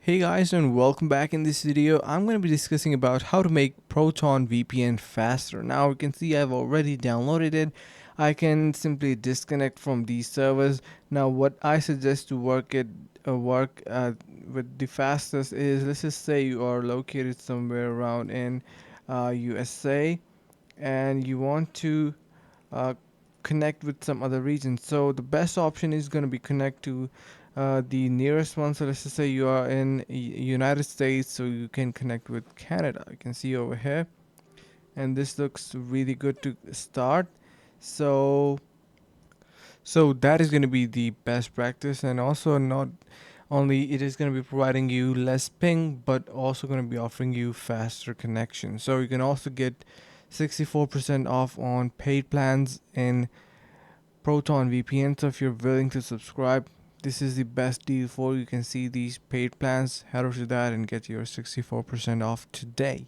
Hey guys, and welcome back. In this video I'm going to be discussing about how to make Proton VPN faster. Now you can see I've already downloaded it. I can simply disconnect from these servers. Now what I suggest to work with the fastest is, let's just say you are located somewhere around in USA and you want to uh, connect with some other region. So the best option is going to be connect to the nearest one. So let's just say you are in United States, so you can connect with Canada. You can see over here, and this looks really good to start. So that is going to be the best practice, and also not only it is going to be providing you less ping, but also going to be offering you faster connection. So you can also get 64% off on paid plans in Proton VPN. So if you're willing to subscribe, this is the best deal for you. You can see these paid plans. Head over to that and get your 64% off today.